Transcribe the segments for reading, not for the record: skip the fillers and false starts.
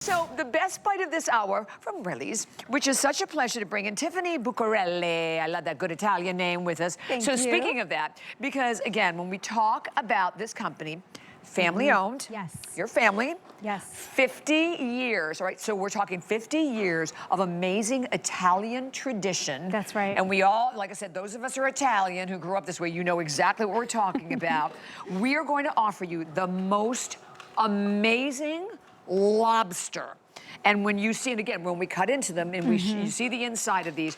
So the best bite of this hour from Relli's, which is such a pleasure to bring in Tiffany Bucarelli. I love that good Italian name with us. Thank so you. Speaking of that, because again, when we talk about this company, family owned. Yes. Your family. Yes. 50 years, right? So we're talking 50 years of amazing Italian tradition. That's right. And we all, like I said, those of us who are Italian who grew up this way, you know exactly what we're talking about. We are going to offer you the most amazing lobster. And when you see it again, when we cut into them and you see the inside of these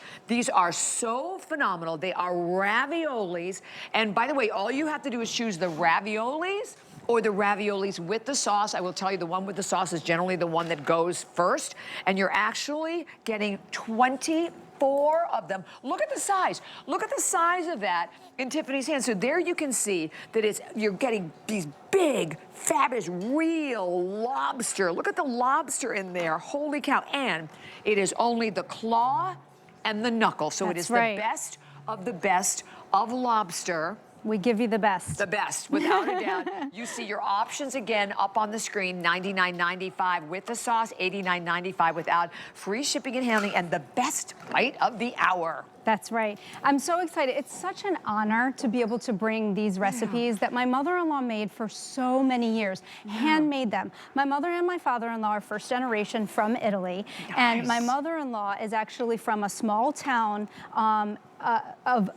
are so phenomenal. They are raviolis. And by the way, all you have to do is choose the raviolis or the raviolis with the sauce. I will tell you, the one with the sauce is generally the one that goes first. And you're actually getting 24 of them. Look at the size. Look at the size of that in Tiffany's hand. So there you can see that you're getting these big, fabulous, real lobster. Look at the lobster in there. Holy cow. And it is only the claw and the knuckle. So it is the best of lobster. We give you the best. The best, without a doubt. You see your options again up on the screen, $99.95 with the sauce, $89.95 without, free shipping and handling, and the best bite of the hour. That's right. I'm so excited. It's such an honor to be able to bring these recipes that my mother-in-law made for so many years, handmade them. My mother and my father-in-law are first generation from Italy, and my mother-in-law is actually from a small town of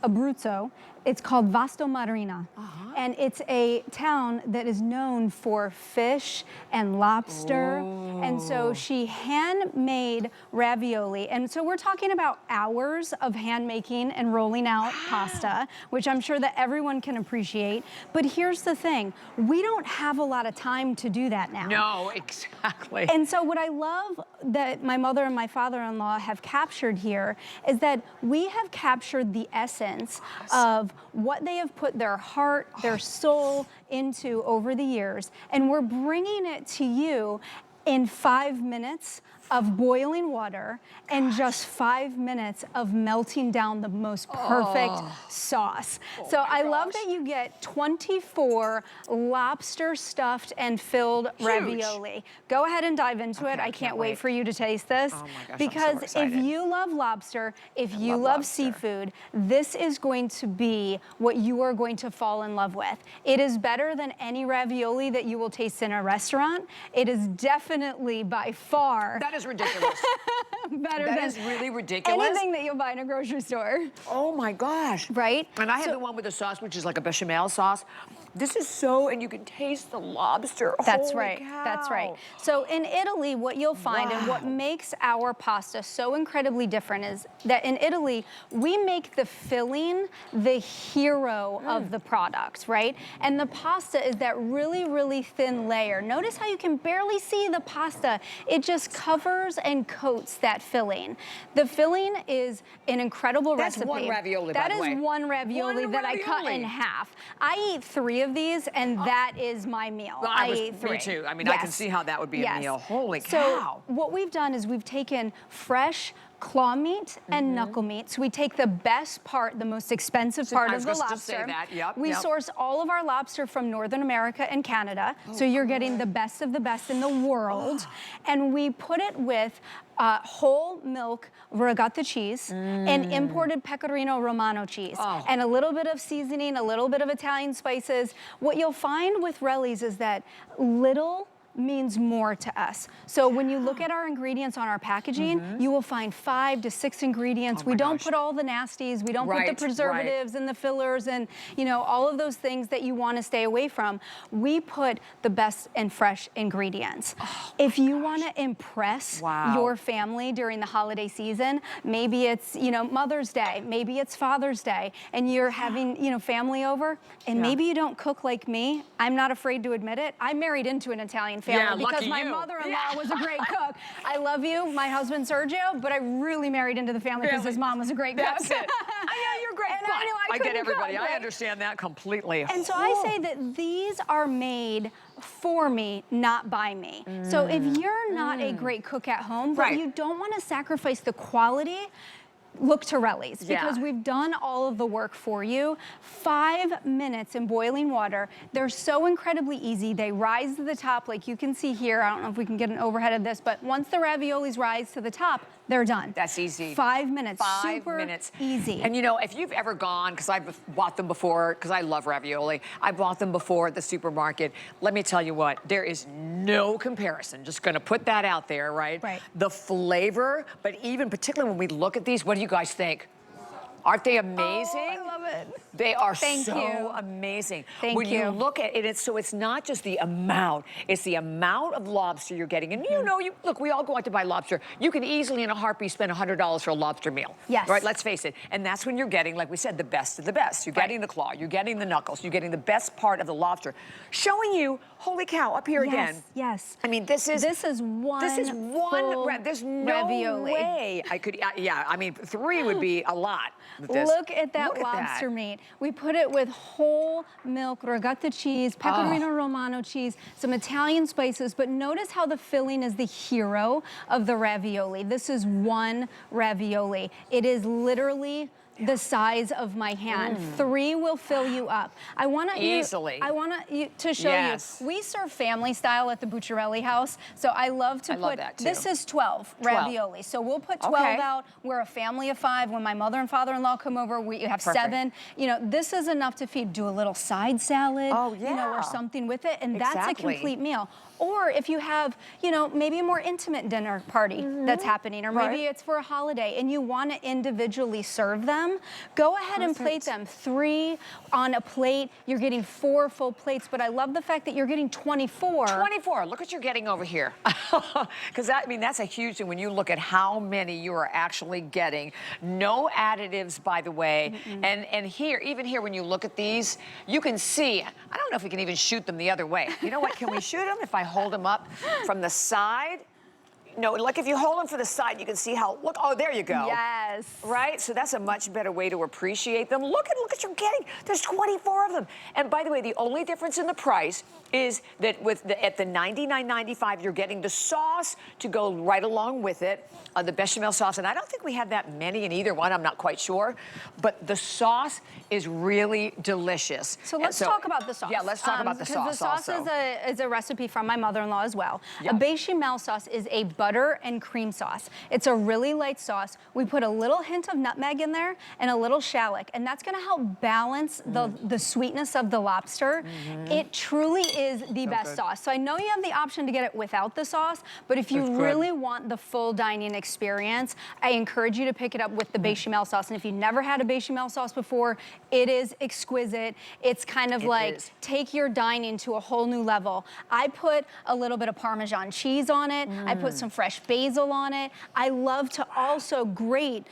Abruzzo. It's called Vasto Marina, and it's a town that is known for fish and lobster, and so she handmade ravioli, and so we're talking about hours of hand making and rolling out pasta, which I'm sure that everyone can appreciate. But here's the thing, we don't have a lot of time to do that now. No, exactly. And so what I love that my mother and my father-in-law have captured here is that we have captured the essence of what they have put their heart, their soul into over the years, and we're bringing it to you in 5 minutes of boiling water and just 5 minutes of melting down the most perfect sauce. So I love that you get 24 lobster stuffed and filled ravioli. Go ahead and dive into it. I can't wait for you to taste this. Oh my gosh, because I'm so if excited. you love lobster, if you love seafood, this is going to be what you are going to fall in love with. It is better than any ravioli that you will taste in a restaurant. It is definitely by far That is ridiculous. That is really ridiculous. anything that you'll buy in a grocery store. Oh my gosh. Right? And I had the one with the sauce, which is like a bechamel sauce. This is so, and you can taste the lobster. That's Holy right. cow. That's right. So in Italy, what you'll find and what makes our pasta so incredibly different is that in Italy, we make the filling the hero of the product, right? And the pasta is that really, really thin layer. Notice how you can barely see the pasta. It just covers and coats that filling. The filling is an incredible recipe. That's one ravioli, by the way. That is one ravioli that I cut in half. I eat 3 of these, and that is my meal. Well, I eat 3. Me too. I mean, I can see how that would be a meal. Holy cow. So what we've done is we've taken fresh claw meat and knuckle meat. So we take the best part, the most expensive part of the lobster. Just say that. Yep, we source all of our lobster from Northern America and Canada. So you're getting the best of the best in the world. And we put it with whole milk ricotta cheese and imported pecorino romano cheese and a little bit of seasoning, a little bit of Italian spices. What you'll find with Relli's is that little means more to us. So when you look at our ingredients on our packaging, you will find 5 to 6 ingredients. We don't put all the nasties. We don't put the preservatives and the fillers and, you know, all of those things that you want to stay away from. We put the best and fresh ingredients. If you want to impress your family during the holiday season, maybe it's, you know, Mother's Day, maybe it's Father's Day, and you're having, you know, family over, and maybe you don't cook like me. I'm not afraid to admit it. I married into an Italian family because my mother-in-law was a great cook. I love you, my husband Sergio, but I really married into the family because his mom was a great cook. That's it. Yeah, you're great. And I knew I get everybody. cook, right? I understand that completely. And so I say that these are made for me, not by me. So if you're not a great cook at home, but you don't want to sacrifice the quality, look to Relli's, because Yeah. we've done all of the work for you. 5 minutes in boiling water. They're so incredibly easy. They rise to the top like you can see here. I don't know if we can get an overhead of this, but once the raviolis rise to the top, they're done. That's easy. 5 minutes. 5 Super minutes. easy. And you know, if you've ever gone, because I've bought them before, because I love ravioli, I bought them before at the supermarket. Let me tell you what, there is no comparison. Just gonna put that out there, right? Right. The flavor, but even particularly when we look at these, what do you guys think? Aren't they amazing? Oh, I love it. They are Thank so you. amazing. Thank when you you. look at it, so it's not just the amount, it's the amount of lobster you're getting. And you know, look, we all go out to buy lobster. You can easily in a heartbeat spend $100 for a lobster meal. Yes. Right, let's face it. And that's when you're getting, like we said, the best of the best. You're getting the claw, you're getting the knuckles, you're getting the best part of the lobster. Showing you, holy cow, up here again. Yes. I mean, this is one. full there's no ravioli. way I could, yeah, I mean, 3 would be a lot with this. Look at that Look at lobster that. meat. We put it with whole milk, regatta cheese, pecorino romano cheese, some Italian spices, but notice how the filling is the hero of the ravioli. This is one ravioli. It is literally the size of my hand. 3 will fill you up. I want Easily. I want to show Yes. you. We serve family style at the Bucciarelli house, so I love to love put. that, too. This is 12 ravioli, so we'll put 12 Okay. out. We're a family of 5. When my mother and father-in-law come over, we have Perfect. 7. You know, this is enough to feed. Do a little side salad, Oh, you know, yeah. or something with it, and that's a Exactly. complete meal. Or if you have, you know, maybe a more intimate dinner party that's happening, or maybe Right. it's for a holiday and you want to individually serve them, go ahead and plate them. 3 on a plate. You're getting 4 full plates, but I love the fact that you're getting 24. 24, look what you're getting over here. Because I mean, that's a huge thing when you look at how many you are actually getting. No additives, by the way. And here, even here, when you look at these, you can see, I don't know if we can even shoot them the other way. You know what, can we shoot them if I hold them up from the side? No, like if you hold them for the side, you can see how, look, oh, there you go. Yes. Right? So that's a much better way to appreciate them. Look at you're getting. There's 24 of them. And by the way, the only difference in the price is that at the $99.95, you're getting the sauce to go right along with it, the bechamel sauce. And I don't think we have that many in either one. I'm not quite sure. But the sauce is really delicious. So let's talk about the sauce. Yeah, let's talk about the sauce because the sauce also. is a recipe from my mother-in-law as well. Yeah. A bechamel sauce is a butter and cream sauce. It's a really light sauce. We put a little hint of nutmeg in there and a little shallot, and that's gonna help balance the sweetness of the lobster. It truly is the best sauce. So I know you have the option to get it without the sauce, but if you really want the full dining experience, I encourage you to pick it up with the bechamel sauce. And if you've never had a bechamel sauce before, it is exquisite. It's kind of take your dining to a whole new level. I put a little bit of Parmesan cheese on it. I put some fresh basil on it. I love to also grate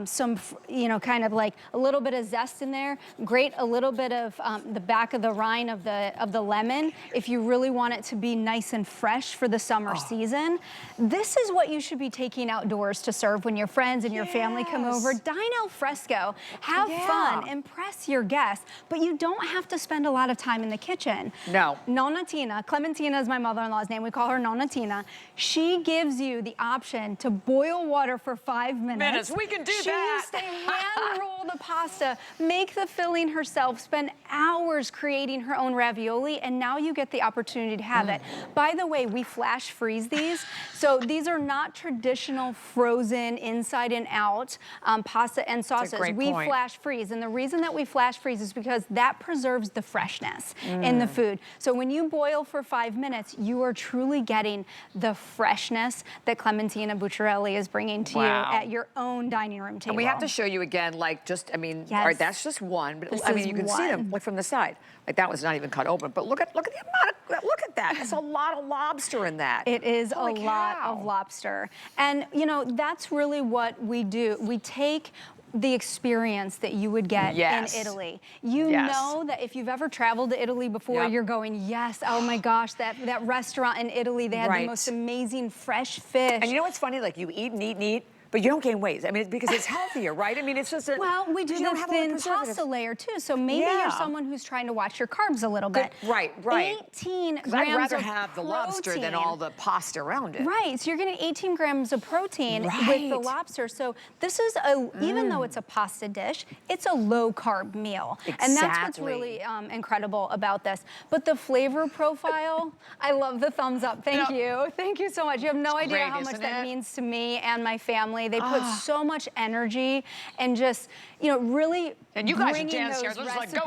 some, you know, kind of like a little bit of zest in there. Grate a little bit of the back of the rind of the lemon if you really want it to be nice and fresh for the summer season. This is what you should be taking outdoors to serve when your friends and your family come over. Dine al fresco. Have fun. Impress your guests. But you don't have to spend a lot of time in the kitchen. No. Nonna Tina, Clementina is my mother-in-law's name. We call her Nonna Tina. She gives you the option to boil water for 5 minutes. We can do She that. used to hand roll the pasta, make the filling herself, spend hours creating her own ravioli, and now you get the opportunity to have it. By the way, we flash freeze these. So these are not traditional frozen inside and out pasta and sauces. great We point. flash freeze. And the reason that we flash freeze is because that preserves the freshness in the food. So when you boil for 5 minutes, you are truly getting the freshness that Clementina Bucciarelli is bringing to you at your own dining room table. And we have to show you again, like just, I mean, all right, that's just one, but This I mean, is you can see them one. like from the side. Like that was not even cut open, but look at the amount of, look at that. That's a lot of lobster in that. It is Holy a lot cow. of lobster. And you know, that's really what we do. We take the experience that you would get in Italy. You know that if you've ever traveled to Italy before, you're going, yes, oh my gosh, that restaurant in Italy, they had the most amazing fresh fish. And you know what's funny? Like you eat and eat and eat, But you don't gain weight. I mean, it's because it's healthier, right? I mean, it's just a... Well, we do the thin pasta layer too, so maybe you're someone who's trying to watch your carbs a little bit. Right. 18 grams I'd rather of have the protein. lobster than all the pasta around it. Right, so you're getting 18 grams of protein with the lobster. So this is even though it's a pasta dish, it's a low carb meal. Exactly. And that's what's really incredible about this. But the flavor profile, I love the thumbs up. Thank you. Thank you so much. You have no idea how much that means to me and my family. They put so much energy and just, you know, really and you guys are bringing downstairs. those Just like, go.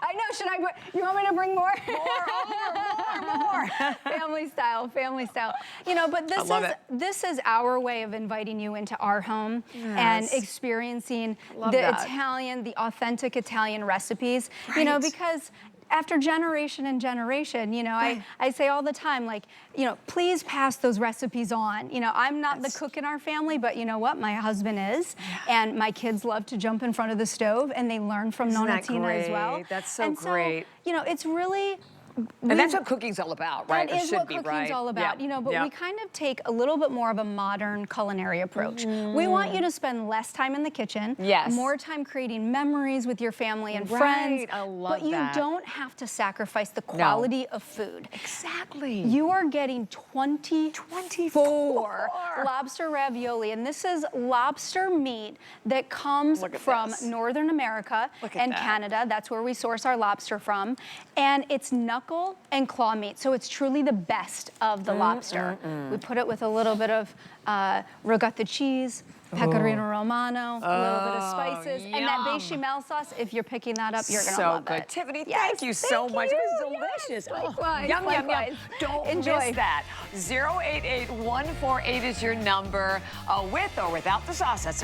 I know, should I, you want me to bring more? More. Family style. You know, but this is our way of inviting you into our home and experiencing the authentic Italian recipes, you know, because after generation and generation, you know, I say all the time, like, you know, please pass those recipes on. You know, I'm not the cook in our family, but you know what? My husband is, and my kids love to jump in front of the stove, and they learn from Nonna Tina as well. That's so great. You know, it's really... And that's what cooking's all about, right? That is what cooking's all about, you know, but we kind of take a little bit more of a modern culinary approach. We want you to spend less time in the kitchen, more time creating memories with your family and friends, I love but you don't have to sacrifice the quality of food. Exactly. You are getting 24 lobster ravioli, and this is lobster meat that comes from Northern America and Canada. That's where we source our lobster from, and it's knuckle and claw meat, so it's truly the best of the lobster. We put it with a little bit of ricotta cheese, pecorino romano, a little bit of spices, and that bechamel sauce. If you're picking that up, you're gonna love it. Tiffany, thank you so much. It was delicious. Likewise, Yum. Don't enjoy. miss that. 088148 is your number, with or without the sauce. That's